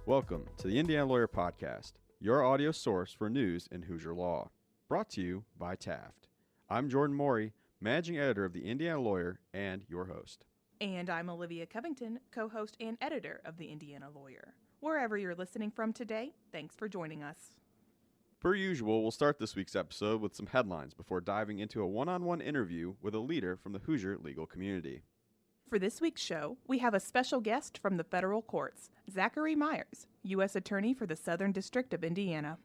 Welcome to the Indiana Lawyer Podcast, your audio source for news in Hoosier law. Brought to you by Taft. I'm Jordan Morey, Managing Editor of the Indiana Lawyer and your host. And I'm Olivia Covington, co-host and editor of the Indiana Lawyer. Wherever you're listening from today, thanks for joining us. Per usual, we'll start this week's episode with some headlines before diving into a one-on-one interview with a leader from the Hoosier legal community. For this week's show, we have a special guest from the federal courts, Zachary Myers, U.S. Attorney for the Southern District of Indiana.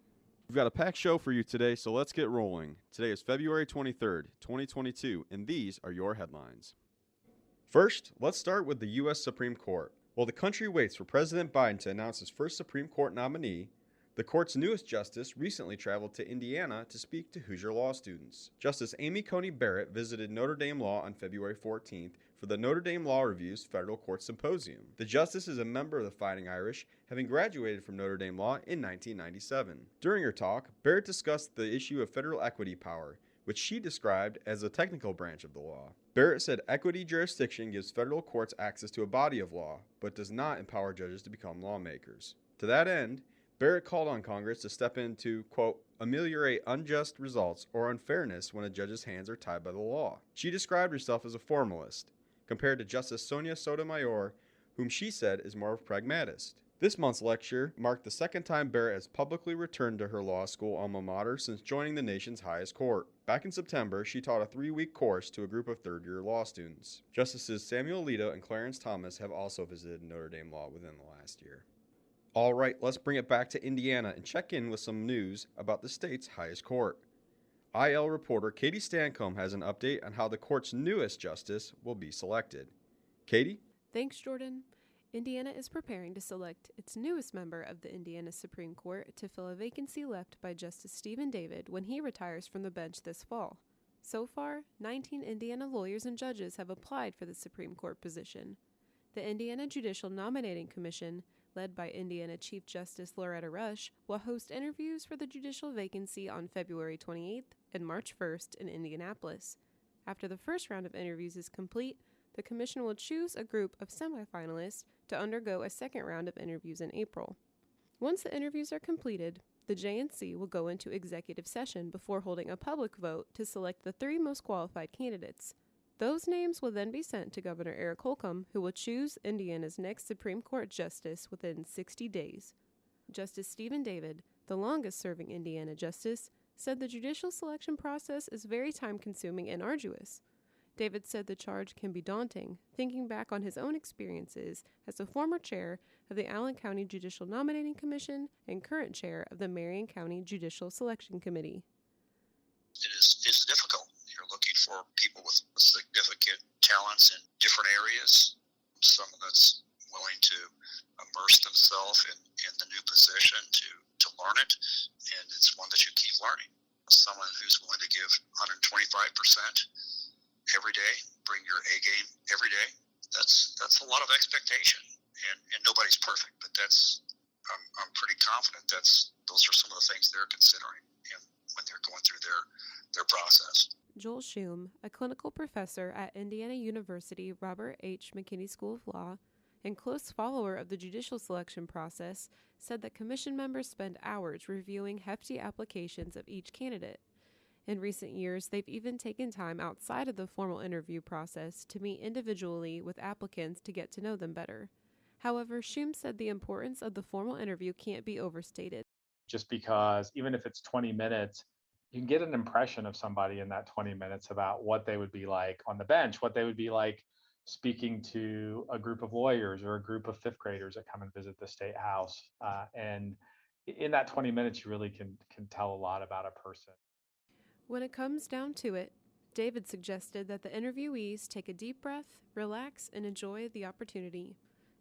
We've got a packed show for you today, so let's get rolling. Today is February 23rd, 2022, and these are your headlines. First, let's start with the U.S. Supreme Court. While the country waits for President Biden to announce his first Supreme Court nominee, the court's newest justice recently traveled to Indiana to speak to Hoosier law students. Justice Amy Coney Barrett visited Notre Dame Law on February 14th for the Notre Dame Law Review's Federal Court Symposium. The justice is a member of the Fighting Irish, having graduated from Notre Dame Law in 1997. During her talk, Barrett discussed the issue of federal equity power, which she described as a technical branch of the law. Barrett said equity jurisdiction gives federal courts access to a body of law, but does not empower judges to become lawmakers. To that end, Barrett called on Congress to step in to, quote, ameliorate unjust results or unfairness when a judge's hands are tied by the law. She described herself as a formalist, compared to Justice Sonia Sotomayor, whom she said is more of a pragmatist. This month's lecture marked the second time Barrett has publicly returned to her law school alma mater since joining the nation's highest court. Back in September, she taught a 3-week course to a group of third-year law students. Justices Samuel Alito and Clarence Thomas have also visited Notre Dame Law within the last year. All right, let's bring it back to Indiana and check in with some news about the state's highest court. IL reporter Katie Stancombe has an update on how the court's newest justice will be selected. Katie? Thanks, Jordan. Indiana is preparing to select its newest member of the Indiana Supreme Court to fill a vacancy left by Justice Stephen David when he retires from the bench this fall. So far, 19 Indiana lawyers and judges have applied for the Supreme Court position. The Indiana Judicial Nominating Commission, led by Indiana Chief Justice Loretta Rush, will host interviews for the judicial vacancy on February 28th and March 1st in Indianapolis. After the first round of interviews is complete, the commission will choose a group of semifinalists to undergo a second round of interviews in April. Once the interviews are completed, the J&C will go into executive session before holding a public vote to select the 3 most qualified candidates. Those names will then be sent to Governor Eric Holcomb, who will choose Indiana's next Supreme Court justice within 60 days. Justice Stephen David, the longest-serving Indiana justice, said the judicial selection process is very time-consuming and arduous. David said the charge can be daunting, thinking back on his own experiences as a former chair of the Allen County Judicial Nominating Commission and current chair of the Marion County Judicial Selection Committee. It is difficult. You're looking for people with significant talents in different areas, someone that's willing to immerse themselves in the new position to learn it, and it's one that you keep learning. Someone who's willing to give 125% every day, bring your A game every day, that's a lot of expectation, and nobody's perfect, but I'm pretty confident those are some of the things they're considering when they're going through their process. Joel Schum, a clinical professor at Indiana University Robert H. McKinney School of Law and close follower of the judicial selection process, said that commission members spend hours reviewing hefty applications of each candidate. In recent years, they've even taken time outside of the formal interview process to meet individually with applicants to get to know them better. However, Schum said the importance of the formal interview can't be overstated. Just because even if it's 20 minutes, you can get an impression of somebody in that 20 minutes about what they would be like on the bench, what they would be like speaking to a group of lawyers or a group of 5th graders that come and visit the State House. And in that 20 minutes, you really can tell a lot about a person. When it comes down to it, David suggested that the interviewees take a deep breath, relax, and enjoy the opportunity.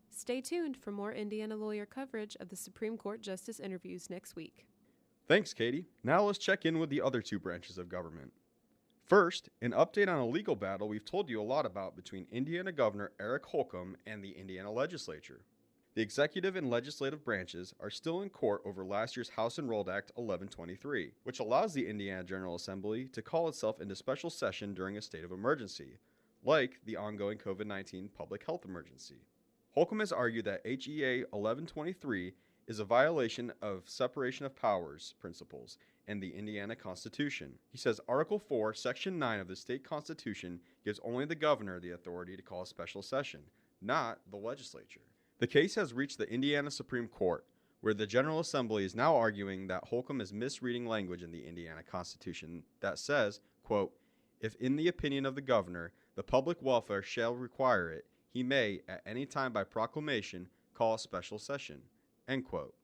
Stay tuned for more Indiana lawyer coverage of the Supreme Court justice interviews next week. Thanks, Katie. Now let's check in with the other 2 branches of government. First, an update on a legal battle we've told you a lot about between Indiana Governor Eric Holcomb and the Indiana legislature. The executive and legislative branches are still in court over last year's House Enrolled Act 1123, which allows the Indiana General Assembly to call itself into special session during a state of emergency, like the ongoing COVID-19 public health emergency. Holcomb has argued that HEA 1123 is a violation of separation of powers principles and the Indiana Constitution. He says Article 4, Section 9 of the state constitution gives only the governor the authority to call a special session, not the legislature. The case has reached the Indiana Supreme Court, where the General Assembly is now arguing that Holcomb is misreading language in the Indiana Constitution that says, quote, "If in the opinion of the governor, the public welfare shall require it, he may, at any time by proclamation, call a special session," end quote.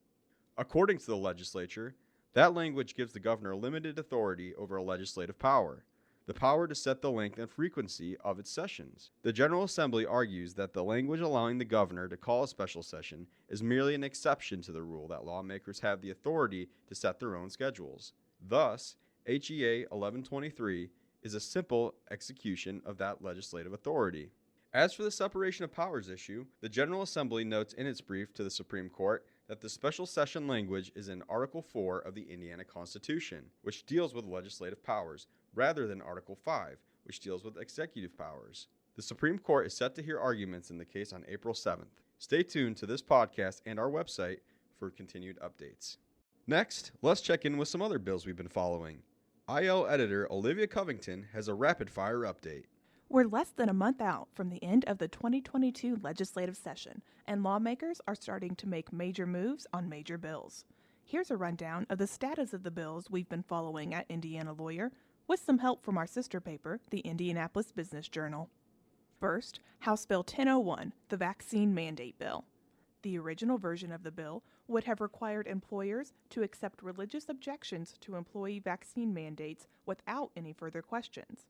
According to the legislature, that language gives the governor limited authority over a legislative power, the power to set the length and frequency of its sessions. The General Assembly argues that the language allowing the governor to call a special session is merely an exception to the rule that lawmakers have the authority to set their own schedules. Thus, HEA 1123 is a simple execution of that legislative authority. As for the separation of powers issue, the General Assembly notes in its brief to the Supreme Court that the special session language is in Article 4 of the Indiana Constitution, which deals with legislative powers, rather than Article 5, which deals with executive powers. The Supreme Court is set to hear arguments in the case on April 7th. Stay tuned to this podcast and our website for continued updates. Next, let's check in with some other bills we've been following. IL editor Olivia Covington has a rapid-fire update. We're less than a month out from the end of the 2022 legislative session, and lawmakers are starting to make major moves on major bills. Here's a rundown of the status of the bills we've been following at Indiana Lawyer, with some help from our sister paper, the Indianapolis Business Journal. First, House Bill 1001, the Vaccine Mandate Bill. The original version of the bill would have required employers to accept religious objections to employee vaccine mandates without any further questions.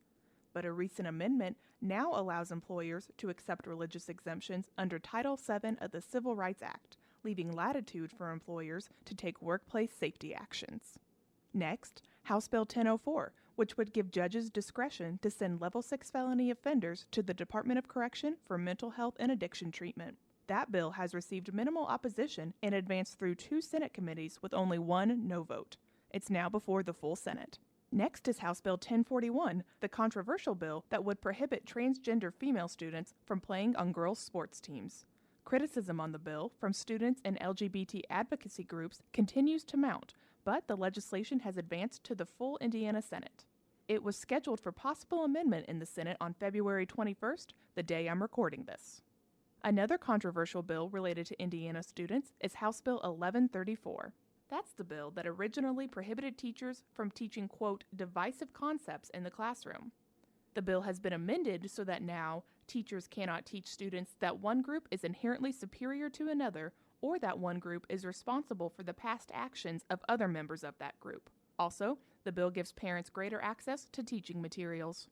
But a recent amendment now allows employers to accept religious exemptions under Title VII of the Civil Rights Act, leaving latitude for employers to take workplace safety actions. Next, House Bill 1004, which would give judges discretion to send Level 6 felony offenders to the Department of Correction for mental health and addiction treatment. That bill has received minimal opposition and advanced through 2 Senate committees with only 1 no vote. It's now before the full Senate. Next is House Bill 1041, the controversial bill that would prohibit transgender female students from playing on girls' sports teams. Criticism on the bill from students and LGBT advocacy groups continues to mount, but the legislation has advanced to the full Indiana Senate. It was scheduled for possible amendment in the Senate on February 21st, the day I'm recording this. Another controversial bill related to Indiana students is House Bill 1134. That's the bill that originally prohibited teachers from teaching, quote, divisive concepts in the classroom. The bill has been amended so that now teachers cannot teach students that one group is inherently superior to another or that one group is responsible for the past actions of other members of that group. Also, the bill gives parents greater access to teaching materials.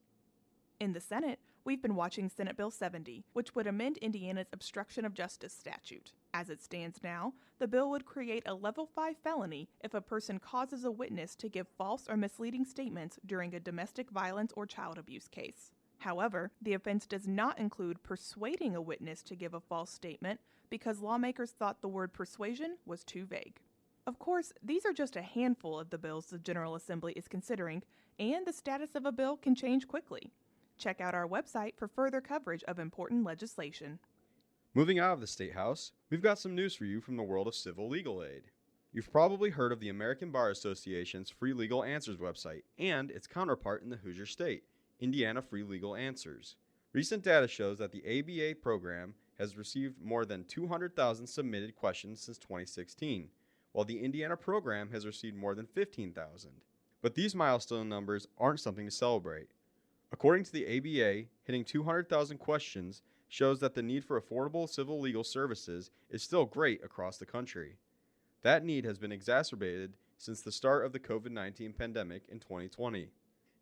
In the Senate, we've been watching Senate Bill 70, which would amend Indiana's obstruction of justice statute. As it stands now, the bill would create a Level 5 felony if a person causes a witness to give false or misleading statements during a domestic violence or child abuse case. However, the offense does not include persuading a witness to give a false statement because lawmakers thought the word persuasion was too vague. Of course, these are just a handful of the bills the General Assembly is considering, and the status of a bill can change quickly. Check out our website for further coverage of important legislation. Moving out of the State House, we've got some news for you from the world of civil legal aid. You've probably heard of the American Bar Association's Free Legal Answers website and its counterpart in the Hoosier State, Indiana Free Legal Answers. Recent data shows that the ABA program has received more than 200,000 submitted questions since 2016, while the Indiana program has received more than 15,000. But these milestone numbers aren't something to celebrate. According to the ABA, hitting 200,000 questions shows that the need for affordable civil legal services is still great across the country. That need has been exacerbated since the start of the COVID-19 pandemic in 2020.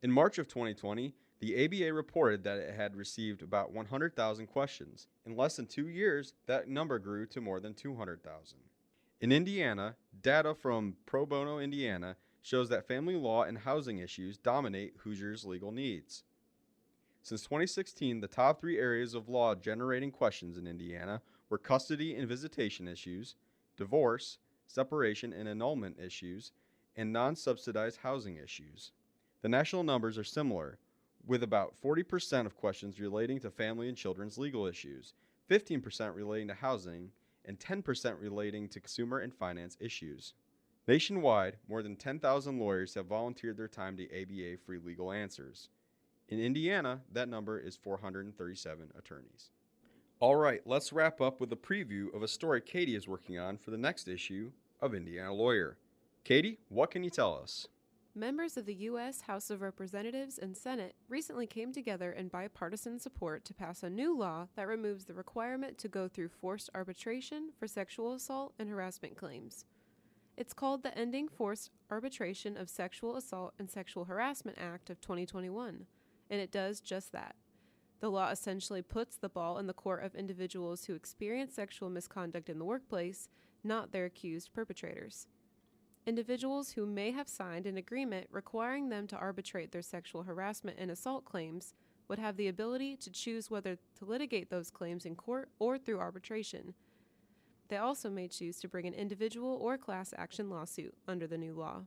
In March of 2020, the ABA reported that it had received about 100,000 questions. In less than 2 years, that number grew to more than 200,000. In Indiana, data from Pro Bono Indiana shows that family law and housing issues dominate Hoosiers' legal needs. Since 2016, the top 3 areas of law generating questions in Indiana were custody and visitation issues, divorce, separation and annulment issues, and non-subsidized housing issues. The national numbers are similar, with about 40% of questions relating to family and children's legal issues, 15% relating to housing, and 10% relating to consumer and finance issues. Nationwide, more than 10,000 lawyers have volunteered their time to ABA Free Legal Answers. In Indiana, that number is 437 attorneys. All right, let's wrap up with a preview of a story Katie is working on for the next issue of Indiana Lawyer. Katie, what can you tell us? Members of the U.S. House of Representatives and Senate recently came together in bipartisan support to pass a new law that removes the requirement to go through forced arbitration for sexual assault and harassment claims. It's called the Ending Forced Arbitration of Sexual Assault and Sexual Harassment Act of 2021, and it does just that. The law essentially puts the ball in the court of individuals who experience sexual misconduct in the workplace, not their accused perpetrators. Individuals who may have signed an agreement requiring them to arbitrate their sexual harassment and assault claims would have the ability to choose whether to litigate those claims in court or through arbitration. They also may choose to bring an individual or class action lawsuit under the new law.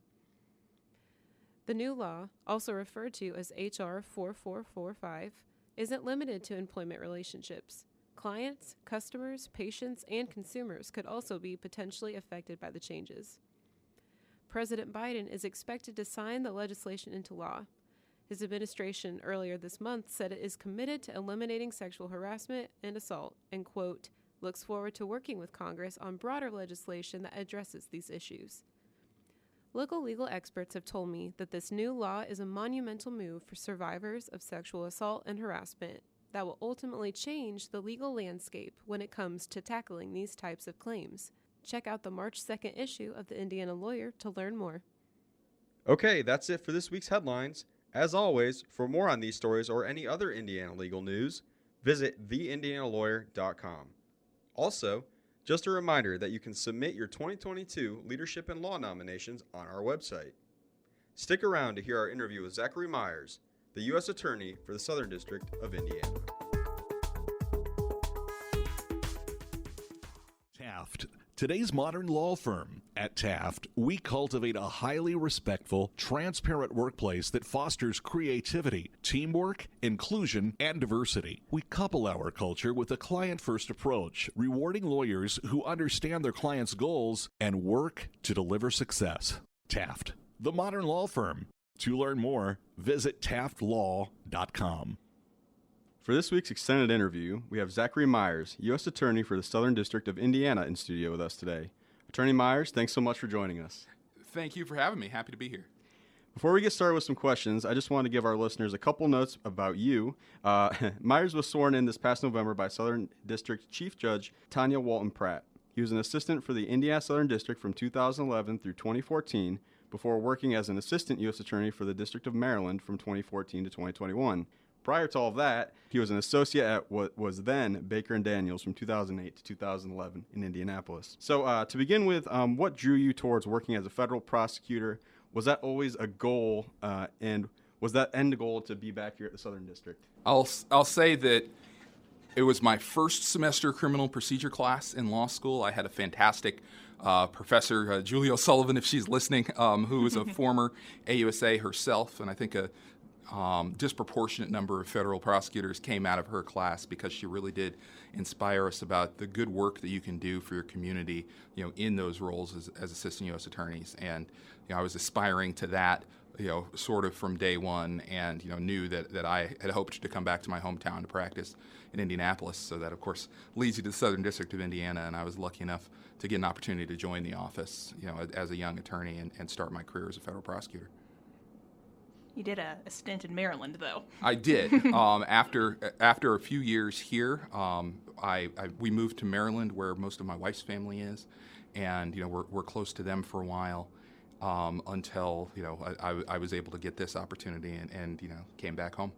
The new law, also referred to as H.R. 4445, isn't limited to employment relationships. Clients, customers, patients, and consumers could also be potentially affected by the changes. President Biden is expected to sign the legislation into law. His administration earlier this month said it is committed to eliminating sexual harassment and assault and, quote, looks forward to working with Congress on broader legislation that addresses these issues. Local legal experts have told me that this new law is a monumental move for survivors of sexual assault and harassment that will ultimately change the legal landscape when it comes to tackling these types of claims. Check out the March 2nd issue of the Indiana Lawyer to learn more. Okay, that's it for this week's headlines. As always, for more on these stories or any other Indiana legal news, visit theindianalawyer.com. Also, just a reminder that you can submit your 2022 Leadership in Law nominations on our website. Stick around to hear our interview with Zachary Myers, the U.S. Attorney for the Southern District of Indiana. Taft, today's modern law firm. At Taft, we cultivate a highly respectful, transparent workplace that fosters creativity, teamwork, inclusion, and diversity. We couple our culture with a client-first approach, rewarding lawyers who understand their clients' goals and work to deliver success. Taft, the modern law firm. To learn more, visit taftlaw.com. For this week's extended interview, we have Zachary Myers, U.S. Attorney for the Southern District of Indiana, in studio with us today. Attorney Myers, thanks so much for joining us. Thank you for having me. Happy to be here. Before we get started with some questions, I just want to give our listeners a couple notes about you. Myers was sworn in this past November by Southern District Chief Judge Tanya Walton Pratt. He was an assistant for the Indiana Southern District from 2011 through 2014, before working as an assistant U.S. Attorney for the District of Maryland from 2014 to 2021. Prior to all of that, he was an associate at what was then Baker & Daniels from 2008 to 2011 in Indianapolis. So to begin with, what drew you towards working as a federal prosecutor? Was that always a goal, and was that end goal to be back here at the Southern District? I'll say that it was my first semester criminal procedure class in law school. I had a fantastic professor, Julie O'Sullivan, if she's listening, who was a former AUSA herself, and I think a disproportionate number of federal prosecutors came out of her class because she really did inspire us about the good work that you can do for your community, in those roles as assistant U.S. attorneys. And, I was aspiring to that, sort of from day one, and, knew that I had hoped to come back to my hometown to practice in Indianapolis. So that, of course, leads you to the Southern District of Indiana, and I was lucky enough to get an opportunity to join the office, as a young attorney and start my career as a federal prosecutor. You did a stint in Maryland, though. I did. After a few years here, we moved to Maryland, where most of my wife's family is, and we're close to them for a while until I was able to get this opportunity and came back home.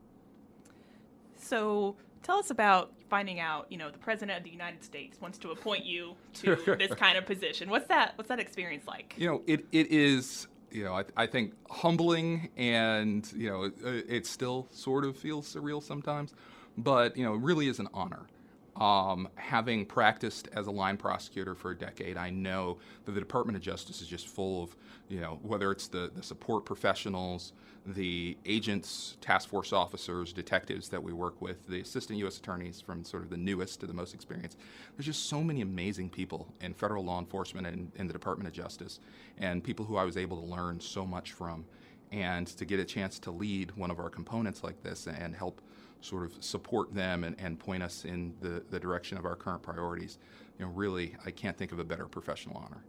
So tell us about finding out, the President of the United States wants to appoint you to this kind of position. What's that experience like? It is. I think humbling, and it still sort of feels surreal sometimes, but it really is an honor. Having practiced as a line prosecutor for a decade, I know that the Department of Justice is just full of, whether it's the support professionals, the agents, task force officers, detectives that we work with, the assistant U.S. attorneys from sort of the newest to the most experienced. There's just so many amazing people in federal law enforcement and in the Department of Justice, and people who I was able to learn so much from. And to get a chance to lead one of our components like this and help sort of support them and point us in the direction of our current priorities, really, I can't think of a better professional honor.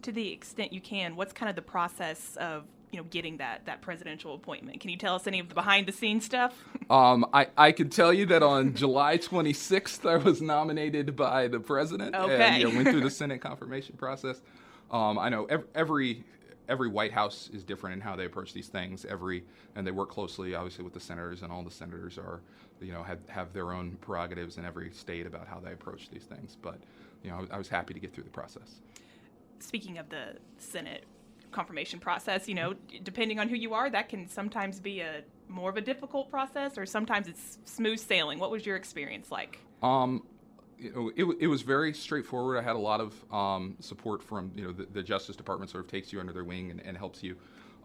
To the extent you can, what's kind of the process of getting that presidential appointment? Can you tell us any of the behind-the-scenes stuff? I can tell you that on July 26th, I was nominated by the president Okay. and went through the Senate confirmation process. I know every White House is different in how they approach these things. And they work closely, obviously, with the senators, and all the senators are, have their own prerogatives in every state about how they approach these things. But, I was happy to get through the process. Speaking of the Senate confirmation process, depending on who you are, that can sometimes be more of a difficult process, or sometimes it's smooth sailing. What was your experience like? It was very straightforward. I had a lot of support from the Justice Department. Sort of takes you under their wing and helps you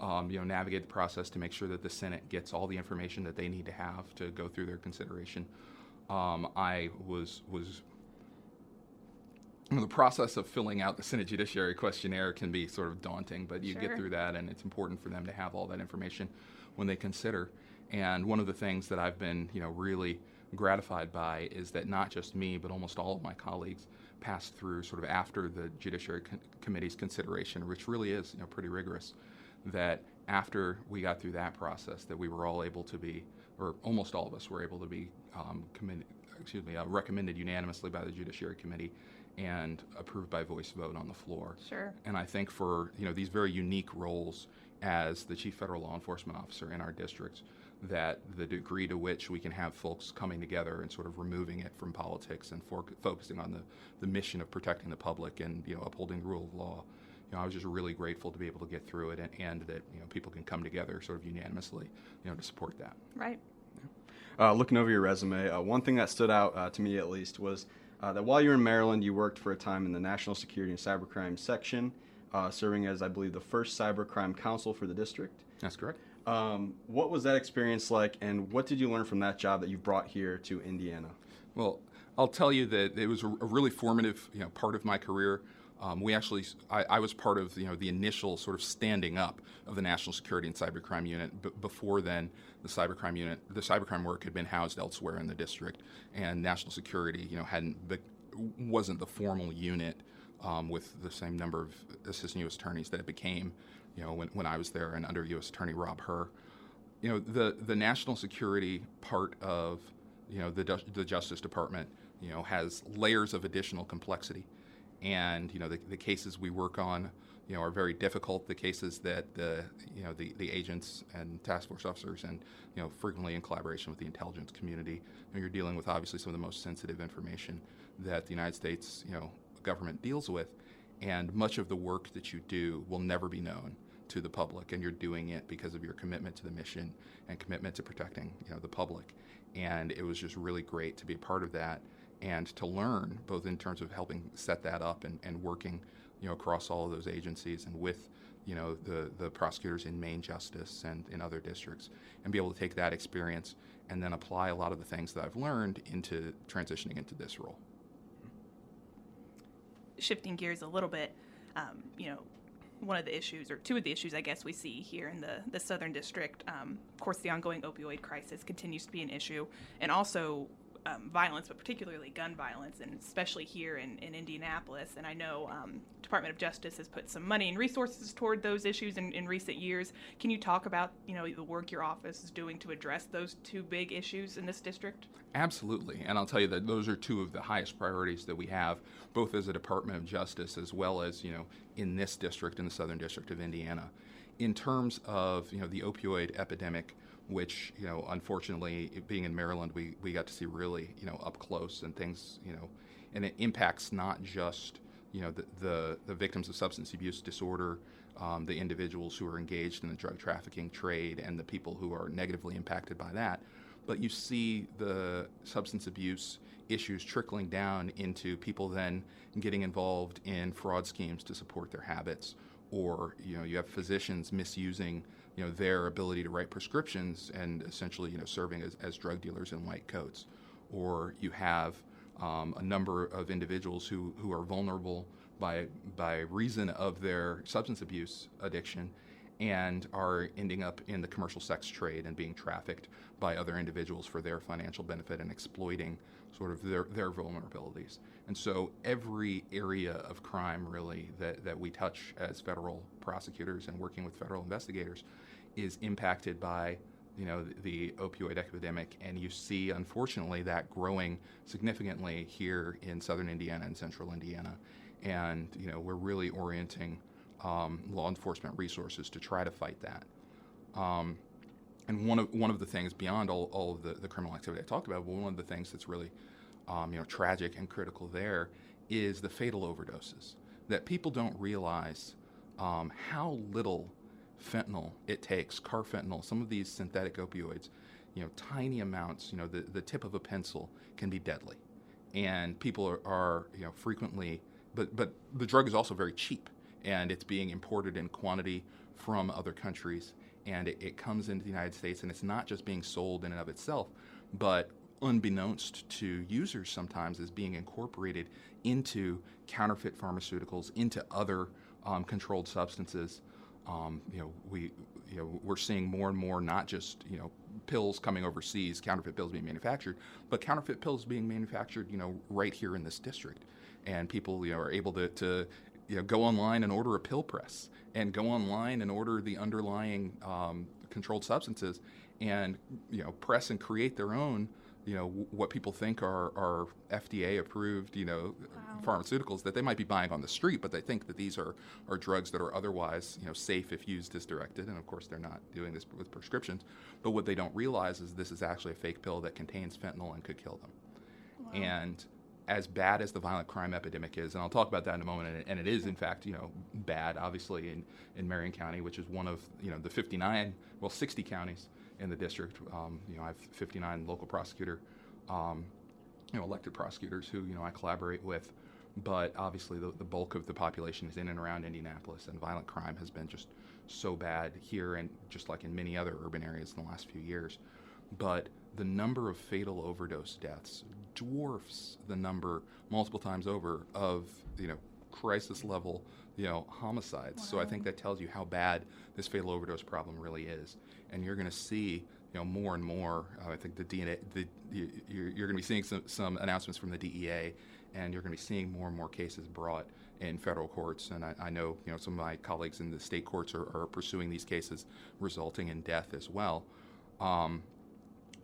navigate the process to make sure that the Senate gets all the information that they need to have to go through their consideration. I was the process of filling out the Senate Judiciary Questionnaire can be sort of daunting, but you Sure. get through that, and it's important for them to have all that information when they consider. And one of the things that I've been really gratified by is that not just me, but almost all of my colleagues passed through sort of after the Judiciary Committee's consideration, which really is pretty rigorous, that after we got through that process, that we were all able to be, or almost all of us were able to be recommended unanimously by the Judiciary Committee and approved by voice vote on the floor. Sure. And I think for these very unique roles as the Chief Federal Law Enforcement Officer in our districts, that the degree to which we can have folks coming together and sort of removing it from politics and focusing on the mission of protecting the public and upholding the rule of law, I was just really grateful to be able to get through it and that people can come together sort of unanimously to support that. Right. Looking over your resume, one thing that stood out to me at least was that while you were in Maryland, you worked for a time in the National Security and Cybercrime section, serving as, I believe, the first cybercrime counsel for the district. That's correct. What was that experience like, and what did you learn from that job that you brought here to Indiana? Well, I'll tell you that it was a really formative part of my career. I was part of the initial sort of standing up of the National Security and Cybercrime Unit. Before then, the cybercrime work had been housed elsewhere in the district, and National Security wasn't the formal unit with the same number of assistant U.S. attorneys that it became when I was there and under U.S. Attorney Rob Herr. The national security part of the Justice Department has layers of additional complexity. And the cases we work on are very difficult. The cases that the agents and task force officers and frequently in collaboration with the intelligence community, you're dealing with obviously some of the most sensitive information that the United States government deals with, and much of the work that you do will never be known to the public, and you're doing it because of your commitment to the mission and commitment to protecting the public. And it was just really great to be a part of that and to learn both in terms of helping set that up and working across all of those agencies and with the prosecutors in Maine Justice and in other districts, and be able to take that experience and then apply a lot of the things that I've learned into transitioning into this role. Shifting gears a little bit, one of the issues, or two of the issues I guess we see here in the Southern District, of course the ongoing opioid crisis continues to be an issue, and also violence, but particularly gun violence, and especially here in Indianapolis. And I know Department of Justice has put some money and resources toward those issues in recent years. Can you talk about the work your office is doing to address those two big issues in this district? Absolutely, and I'll tell you that those are two of the highest priorities that we have, both as a Department of Justice as well as in this district, in the Southern District of Indiana. In terms of the opioid epidemic, which unfortunately, being in Maryland, we got to see really up close, and things and it impacts not just the victims of substance abuse disorder, the individuals who are engaged in the drug trafficking trade, and the people who are negatively impacted by that, but you see the substance abuse issues trickling down into people then getting involved in fraud schemes to support their habits, or you have physicians misusing their ability to write prescriptions and essentially serving as drug dealers in white coats, or you have a number of individuals who are vulnerable by reason of their substance abuse addiction and are ending up in the commercial sex trade and being trafficked by other individuals for their financial benefit and exploiting sort of their vulnerabilities. And so every area of crime really that we touch as federal prosecutors and working with federal investigators is impacted by the opioid epidemic, and you see unfortunately that growing significantly here in southern Indiana and central Indiana. And we're really orienting law enforcement resources to try to fight that. And one of the things beyond all of the criminal activity I talked about, one of the things that's really tragic and critical there is the fatal overdoses. That people don't realize how little fentanyl it takes, carfentanil, some of these synthetic opioids, tiny amounts, the tip of a pencil can be deadly. And people are frequently, but the drug is also very cheap, and it's being imported in quantity from other countries, and it comes into the United States, and it's not just being sold in and of itself, but unbeknownst to users sometimes is being incorporated into counterfeit pharmaceuticals, into other controlled substances. We're seeing more and more, not just pills coming overseas, counterfeit pills being manufactured, but counterfeit pills being manufactured right here in this district, and people are able to go online and order a pill press, and go online and order the underlying controlled substances, and press and create their own what people think are FDA approved pharmaceuticals that they might be buying on the street, but they think that these are drugs that are otherwise safe if used as directed, and of course they're not doing this with prescriptions. But what they don't realize is this is actually a fake pill that contains fentanyl and could kill them. Wow. And as bad as the violent crime epidemic is, and I'll talk about that in a moment, and it is in fact bad, obviously in Marion County, which is one of the 60 counties in the district. I have 59 local prosecutor, elected prosecutors who I collaborate with, but obviously the bulk of the population is in and around Indianapolis, and violent crime has been just so bad here, and just like in many other urban areas in the last few years. But the number of fatal overdose deaths dwarfs the number multiple times over of crisis level homicides. Wow. So I think that tells you how bad this fatal overdose problem really is, and you're going to see more and more. I think you're going to be seeing some announcements from the DEA, and you're going to be seeing more and more cases brought in federal courts. And I know some of my colleagues in the state courts are pursuing these cases, resulting in death as well.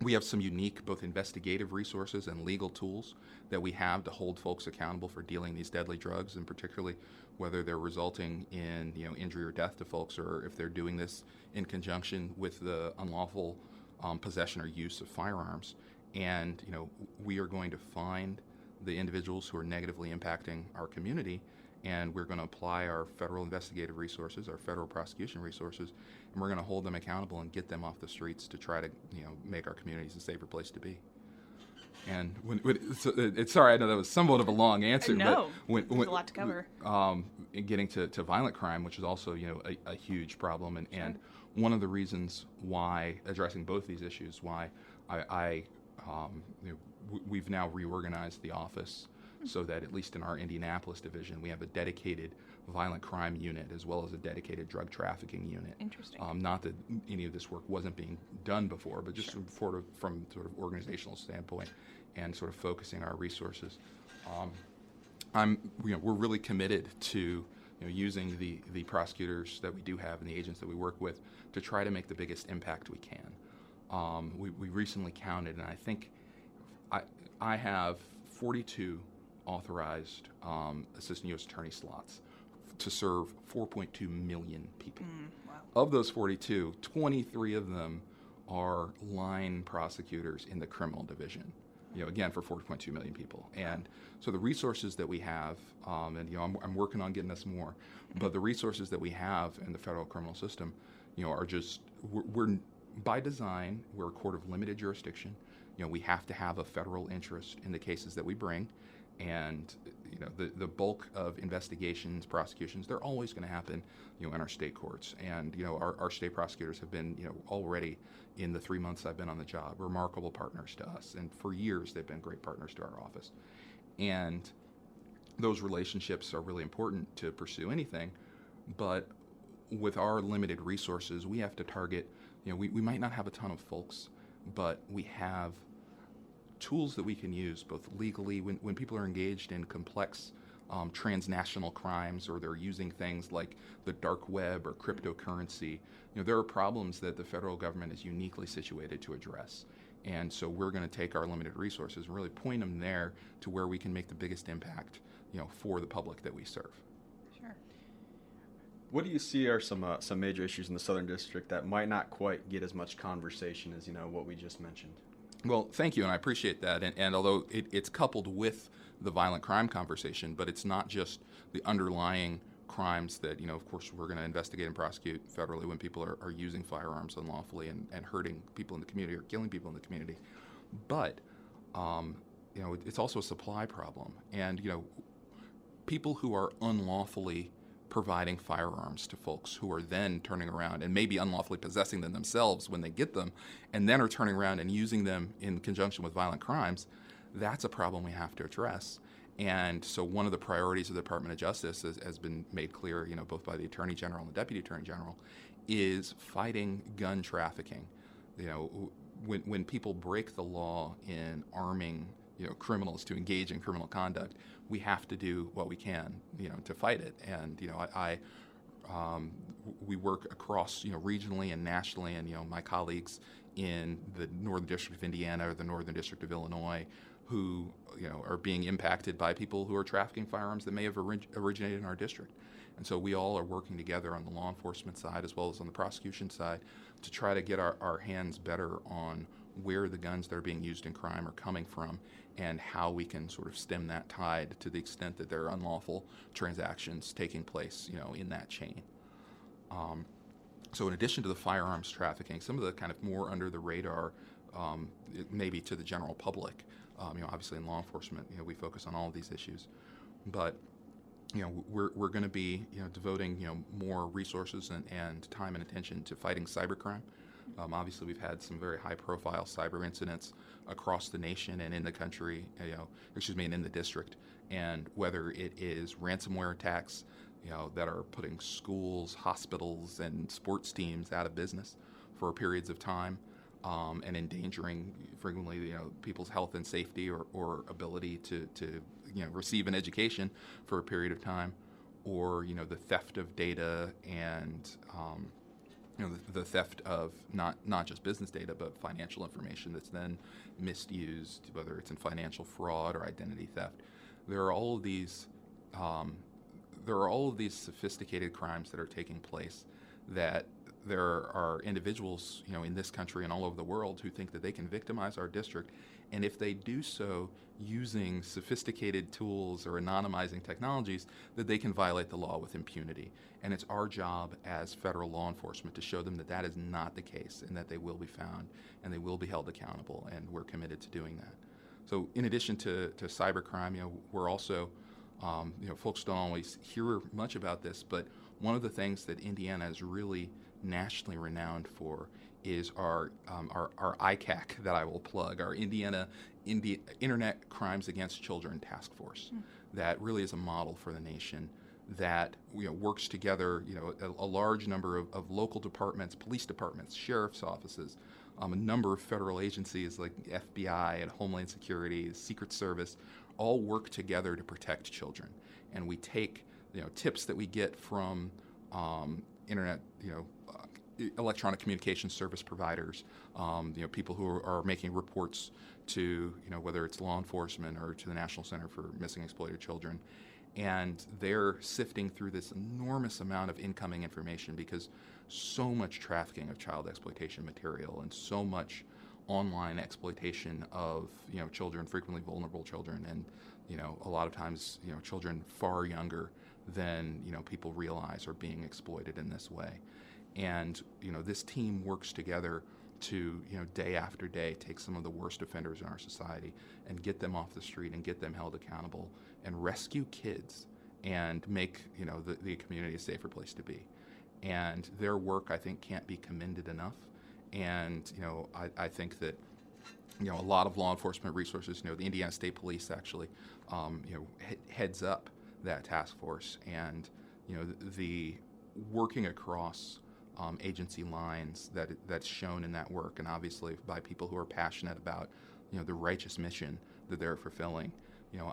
We have some unique both investigative resources and legal tools that we have to hold folks accountable for dealing these deadly drugs, and particularly whether they're resulting in injury or death to folks, or if they're doing this in conjunction with the unlawful possession or use of firearms. And we are going to find the individuals who are negatively impacting our community, and we're going to apply our federal investigative resources, our federal prosecution resources, and we're going to hold them accountable and get them off the streets to try to make our communities a safer place to be. And sorry, I know that was somewhat of a long answer. No, but there's a lot to cover. In getting to violent crime, which is also a huge problem, and one of the reasons why addressing both these issues, why we've now reorganized the office so that at least in our Indianapolis division, we have a dedicated violent crime unit as well as a dedicated drug trafficking unit. Interesting. Not that any of this work wasn't being done before, but just from sort of organizational standpoint and sort of focusing our resources. We're really committed to using the prosecutors that we do have and the agents that we work with to try to make the biggest impact we can. We recently counted, and I think I have 42 authorized assistant U.S. attorney slots to serve 4.2 million people. Wow. Of those 42, 23 of them are line prosecutors in the criminal division, again, for 4.2 million people. And so the resources that we have, and I'm working on getting us more, but the resources that we have in the federal criminal system, are just, by design, we're a court of limited jurisdiction. We have to have a federal interest in the cases that we bring, and the bulk of investigations, prosecutions, they're always going to happen, in our state courts. And our state prosecutors have been, already in the 3 months I've been on the job, remarkable partners to us, and for years they've been great partners to our office. And those relationships are really important to pursue anything, but with our limited resources, we have to target, we might not have a ton of folks, but we have tools that we can use both legally when people are engaged in complex transnational crimes, or they're using things like the dark web or cryptocurrency. There are problems that the federal government is uniquely situated to address. And so we're going to take our limited resources and really point them there to where we can make the biggest impact, for the public that we serve. Sure. What do you see are some major issues in the Southern District that might not quite get as much conversation as what we just mentioned? Well, thank you, and I appreciate that. And although it's coupled with the violent crime conversation, but it's not just the underlying crimes that, of course, we're going to investigate and prosecute federally when people are using firearms unlawfully and hurting people in the community or killing people in the community. But, it's also a supply problem. And, people who are unlawfully providing firearms to folks who are then turning around and maybe unlawfully possessing them themselves when they get them, and then are turning around and using them in conjunction with violent crimes, that's a problem we have to address. And so one of the priorities of the Department of Justice has been made clear, both by the Attorney General and the Deputy Attorney General, is fighting gun trafficking. When people break the law in arming criminals to engage in criminal conduct, we have to do what we can, to fight it. And, we work across, regionally and nationally, and, my colleagues in the Northern District of Indiana or the Northern District of Illinois who, are being impacted by people who are trafficking firearms that may have originated in our district. And so we all are working together on the law enforcement side as well as on the prosecution side to try to get our hands better on where the guns that are being used in crime are coming from and how we can sort of stem that tide to the extent that there are unlawful transactions taking place, in that chain. So in addition to the firearms trafficking, some of the kind of more under the radar, maybe to the general public, obviously in law enforcement, we focus on all of these issues, but we're going to be devoting more resources and time and attention to fighting cybercrime. Obviously, we've had some very high-profile cyber incidents across the nation and in the country, and in the district. And whether it is ransomware attacks, that are putting schools, hospitals, and sports teams out of business for periods of time, and endangering frequently, people's health and safety or ability to receive an education for a period of time, or the theft of data and the theft of not just business data, but financial information that's then misused, whether it's in financial fraud or identity theft. There are all of these sophisticated crimes that are taking place that there are individuals, in this country and all over the world who think that they can victimize our district, and if they do so using sophisticated tools or anonymizing technologies, that they can violate the law with impunity. And it's our job as federal law enforcement to show them that that is not the case and that they will be found and they will be held accountable, and we're committed to doing that. So in addition to cybercrime, we're also, folks don't always hear much about this, but one of the things that Indiana is really nationally renowned for is our ICAC that I will plug, our Indiana Internet Crimes Against Children Task Force. That really is a model for the nation that works together, a large number of local departments, police departments, sheriff's offices, a number of federal agencies like FBI and Homeland Security, Secret Service, all work together to protect children. And we take tips that we get from internet, electronic communication service providers, people who are making reports to, whether it's law enforcement or to the National Center for Missing and Exploited Children. And they're sifting through this enormous amount of incoming information because so much trafficking of child exploitation material and so much online exploitation of, children, frequently vulnerable children, and, a lot of times, children far younger than, people realize are being exploited in this way. And, this team works together to, day after day, take some of the worst offenders in our society and get them off the street and get them held accountable and rescue kids and make, the community a safer place to be. And their work, I think, can't be commended enough. And, I think that, a lot of law enforcement resources, the Indiana State Police actually, heads up that task force. And, the working across agency lines that's shown in that work, and obviously by people who are passionate about, the righteous mission that they're fulfilling.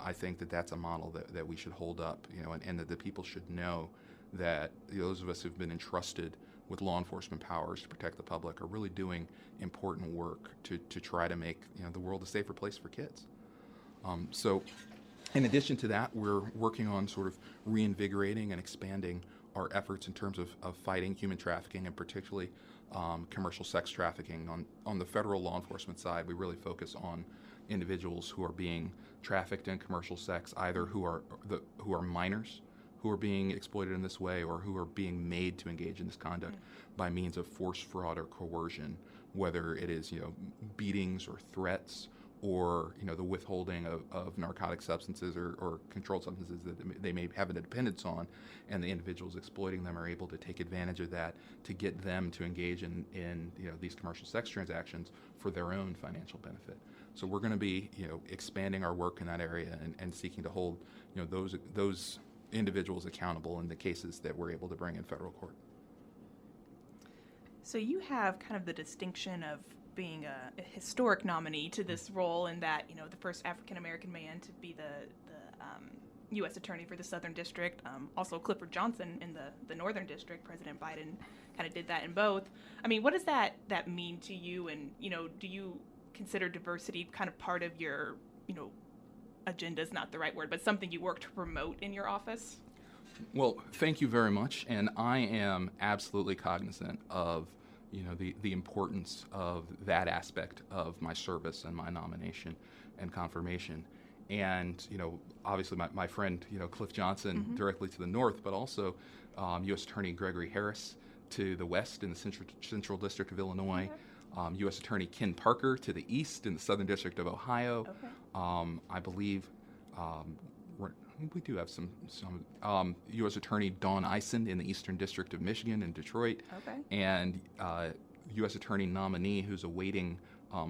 I think that that's a model that we should hold up, and that the people should know that those of us who've been entrusted with law enforcement powers to protect the public are really doing important work to try to make, the world a safer place for kids. So in addition to that, we're working on sort of reinvigorating and expanding our efforts in terms of fighting human trafficking, and particularly commercial sex trafficking. On the federal law enforcement side, we really focus on individuals who are being trafficked in commercial sex, either who are minors who are being exploited in this way, or who are being made to engage in this conduct by means of force, fraud, or coercion, whether it is, beatings or threats, or, the withholding of narcotic substances or controlled substances that they may have a dependence on, and the individuals exploiting them are able to take advantage of that to get them to engage in these commercial sex transactions for their own financial benefit. So we're going to be, expanding our work in that area and seeking to hold, those individuals accountable in the cases that we're able to bring in federal court. So you have kind of the distinction of being a historic nominee to this role, in that, the first African-American man to be the U.S. Attorney for the Southern District. Also Clifford Johnson in the Northern District. President Biden kind of did that in both. I mean, what does that mean to you? And, do you consider diversity kind of part of your, agenda is not the right word, but something you work to promote in your office? Well, thank you very much. And I am absolutely cognizant of the importance of that aspect of my service and my nomination and confirmation. And, obviously my friend, Cliff Johnson directly to the north, but also U.S. Attorney Gregory Harris to the west in the Central District of Illinois, U.S. Attorney Ken Parker to the east in the Southern District of Ohio. Okay. I believe we do have some U.S. Attorney Dawn Eisen in the Eastern District of Michigan in Detroit. Okay. And U.S. Attorney nominee who's awaiting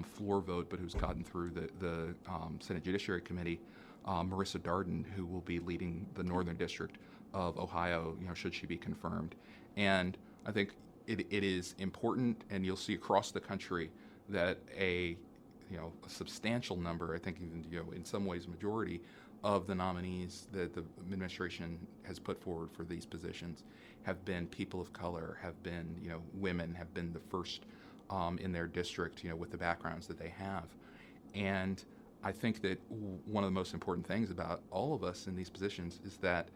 floor vote, but who's gotten through the Senate Judiciary Committee, Marissa Darden, who will be leading the Northern District of Ohio, should she be confirmed. And I think it is important, and you'll see across the country that a substantial number, I think even in some ways majority, of the nominees that the administration has put forward for these positions have been people of color, have been women, have been the first in their district, with the backgrounds that they have. And I think that one of the most important things about all of us in these positions is that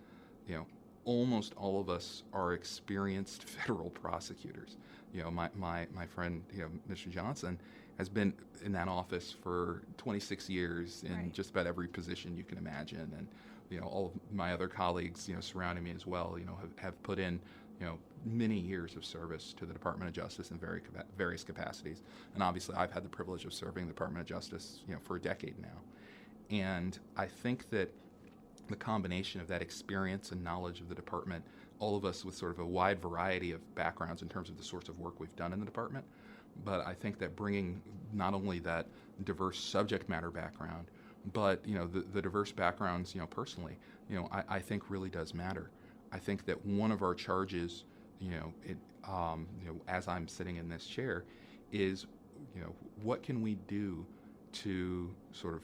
almost all of us are experienced federal prosecutors. My friend, Mr. Johnson, has been in that office for 26 years in just about every position you can imagine. And, all of my other colleagues, surrounding me as well, have put in, many years of service to the Department of Justice in various capacities. And obviously I've had the privilege of serving the Department of Justice, for a decade now. And I think that the combination of that experience and knowledge of the department, all of us with sort of a wide variety of backgrounds in terms of the sorts of work we've done in the department, but I think that bringing not only that diverse subject matter background, but the diverse backgrounds personally, I think really does matter. I think that one of our charges, as I'm sitting in this chair, is what can we do to sort of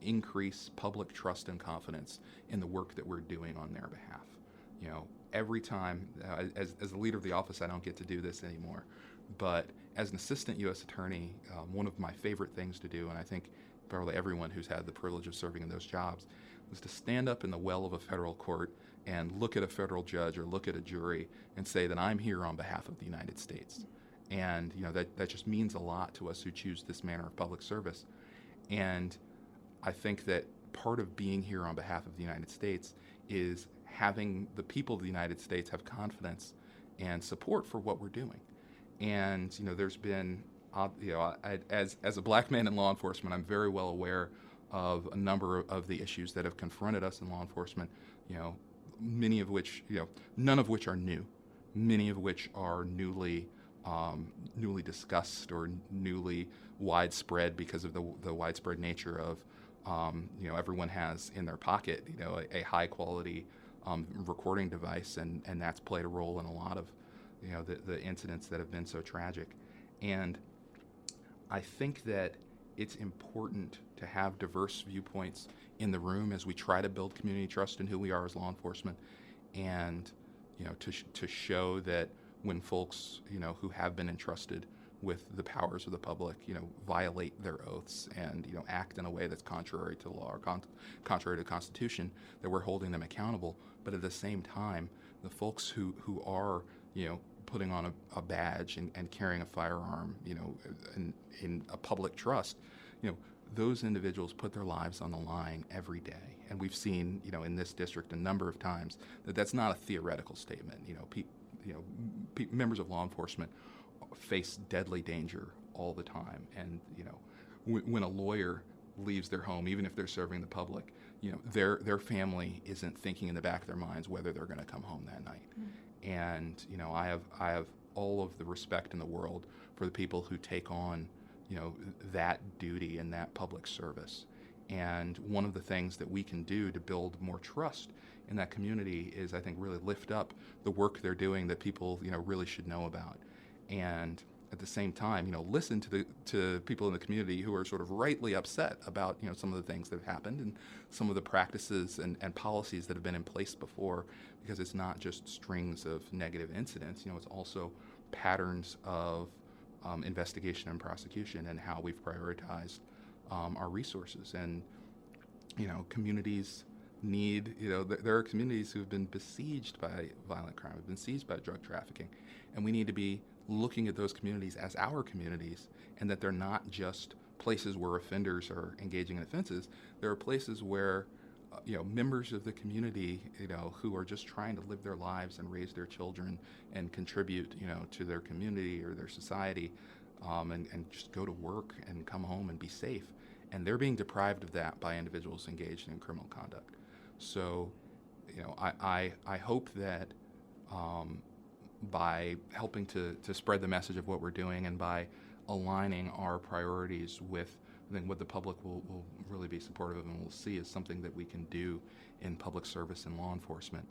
increase public trust and confidence in the work that we're doing on their behalf. Every time, as the leader of the office, I don't get to do this anymore, but as an assistant U.S. attorney, one of my favorite things to do, and I think probably everyone who's had the privilege of serving in those jobs, was to stand up in the well of a federal court and look at a federal judge or look at a jury and say that I'm here on behalf of the United States. And that just means a lot to us who choose this manner of public service. And I think that part of being here on behalf of the United States is having the people of the United States have confidence and support for what we're doing. And there's been as a black man in law enforcement, I'm very well aware of a number of the issues that have confronted us in law enforcement. Many of which, none of which are new, many of which are newly discussed or newly widespread because of the widespread nature of, everyone has in their pocket, a high quality recording device, and that's played a role in a lot of, the incidents that have been so tragic. And I think that it's important to have diverse viewpoints in the room as we try to build community trust in who we are as law enforcement, and to show that when folks who have been entrusted with the powers of the public violate their oaths and act in a way that's contrary to law or contrary to the Constitution, that we're holding them accountable. But at the same time, the folks who are putting on a badge and carrying a firearm in a public trust, those individuals put their lives on the line every day. And we've seen, in this district a number of times that that's not a theoretical statement. Members of law enforcement face deadly danger all the time. And, when a lawyer leaves their home, even if they're serving the public, their family isn't thinking in the back of their minds whether they're going to come home that night. Mm-hmm. And, I have all of the respect in the world for the people who take on that duty and that public service. And one of the things that we can do to build more trust in that community is, I think, really lift up the work they're doing that people, really should know about. And at the same time, listen to people in the community who are sort of rightly upset about, some of the things that have happened and some of the practices and policies that have been in place before, because it's not just strings of negative incidents, it's also patterns of investigation and prosecution and how we've prioritized our resources. And communities need, there are communities who have been besieged by violent crime, have been besieged by drug trafficking, and we need to be looking at those communities as our communities, and that they're not just places where offenders are engaging in offenses. There are places where members of the community, who are just trying to live their lives and raise their children and contribute, to their community or their society, and just go to work and come home and be safe. And they're being deprived of that by individuals engaged in criminal conduct. So, I hope that by helping to spread the message of what we're doing and by aligning our priorities with, I think, what the public will really be supportive of and will see as something that we can do in public service and law enforcement.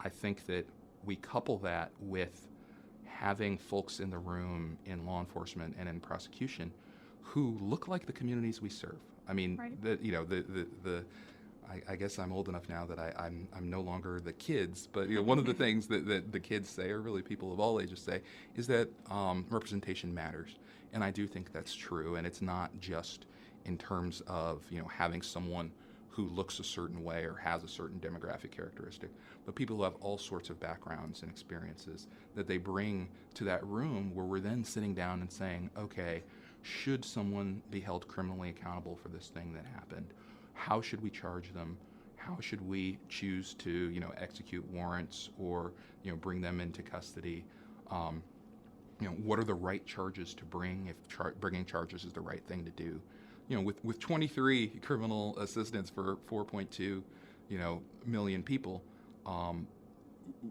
I think that we couple that with having folks in the room in law enforcement and in prosecution who look like the communities we serve. I mean, right. I guess I'm old enough now that I'm no longer the kids, but one of the things that the kids say, or really people of all ages say, is that representation matters. And I do think that's true, and it's not just in terms of having someone who looks a certain way or has a certain demographic characteristic, but people who have all sorts of backgrounds and experiences that they bring to that room, where we're then sitting down and saying, okay, should someone be held criminally accountable for this thing that happened? How should we charge them? How should we choose to, execute warrants or, bring them into custody? What are the right charges to bring if bringing charges is the right thing to do? With 23 criminal assistants for 4.2, million people,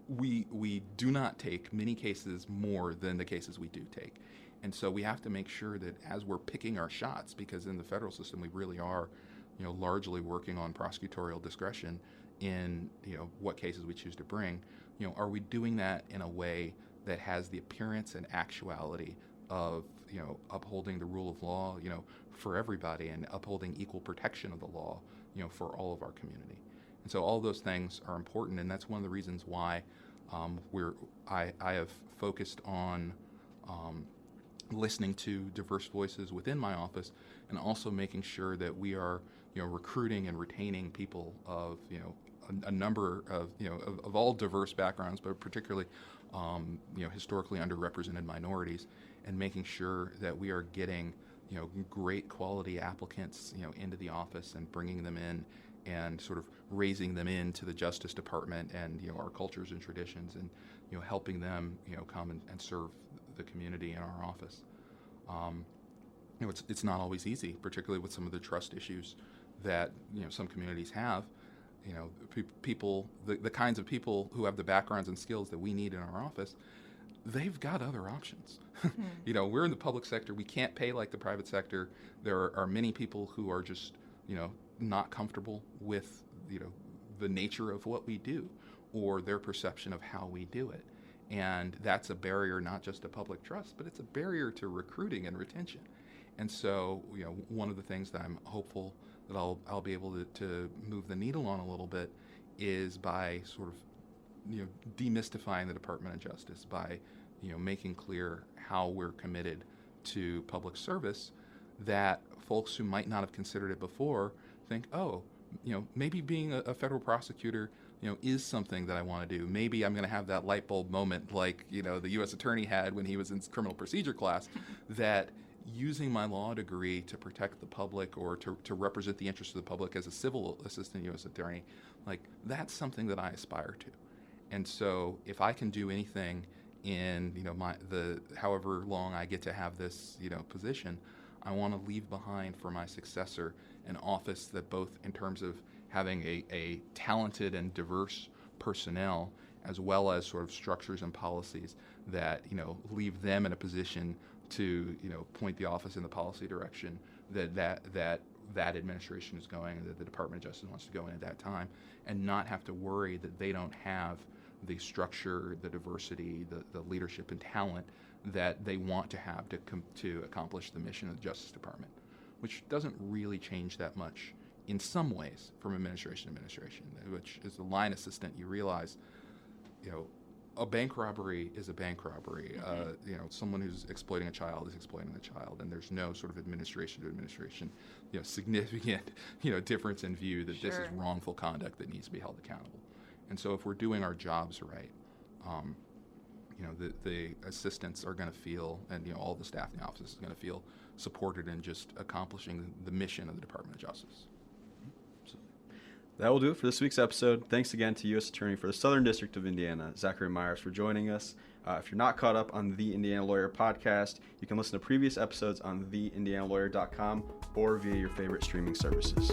we do not take many cases more than the cases we do take. And so we have to make sure that as we're picking our shots, because in the federal system we really are, largely working on prosecutorial discretion in, what cases we choose to bring, are we doing that in a way that has the appearance and actuality of, upholding the rule of law, for everybody, and upholding equal protection of the law, for all of our community. And so all those things are important, and that's one of the reasons why I have focused on listening to diverse voices within my office, and also making sure that we are, recruiting and retaining people of, a number of, of all diverse backgrounds, but particularly, historically underrepresented minorities, and making sure that we are getting, great quality applicants, into the office and bringing them in and sort of raising them into the Justice Department and, our cultures and traditions, and, helping them, come and serve the community in our office. It's not always easy, particularly with some of the trust issues that some communities have. People, the kinds of people who have the backgrounds and skills that we need in our office, they've got other options. We're in the public sector. We can't pay like the private sector. There are many people who are just, not comfortable with, the nature of what we do or their perception of how we do it. And that's a barrier not just to public trust, but it's a barrier to recruiting and retention. And so, one of the things that I'm hopeful that I'll be able to move the needle on a little bit is by sort of, demystifying the Department of Justice, by, making clear how we're committed to public service, that folks who might not have considered it before think, oh, maybe being a federal prosecutor, is something that I want to do. Maybe I'm going to have that light bulb moment like, the U.S. attorney had when he was in criminal procedure class, that using my law degree to protect the public or to represent the interests of the public as a civil assistant U.S. attorney, like that's something that I aspire to. And so if I can do anything in, however long I get to have this, position, I want to leave behind for my successor an office that both in terms of having a talented and diverse personnel, as well as sort of structures and policies that, leave them in a position to, point the office in the policy direction that administration is going, that the Department of Justice wants to go in at that time, and not have to worry that they don't have the structure, the diversity, the leadership and talent that they want to have to accomplish the mission of the Justice Department, which doesn't really change that much in some ways from administration to administration, which is a line assistant, you realize, a bank robbery is a bank robbery. Someone who's exploiting a child is exploiting a child, and there's no sort of administration to administration, significant, difference in view that this is wrongful conduct that needs to be held accountable. And so if we're doing our jobs right, the assistants are going to feel, and all the staff in the office is going to feel supported in just accomplishing the mission of the Department of Justice. That will do it for this week's episode. Thanks again to U.S. Attorney for the Southern District of Indiana, Zachary Myers, for joining us. If you're not caught up on the Indiana Lawyer podcast, you can listen to previous episodes on theindianalawyer.com or via your favorite streaming services.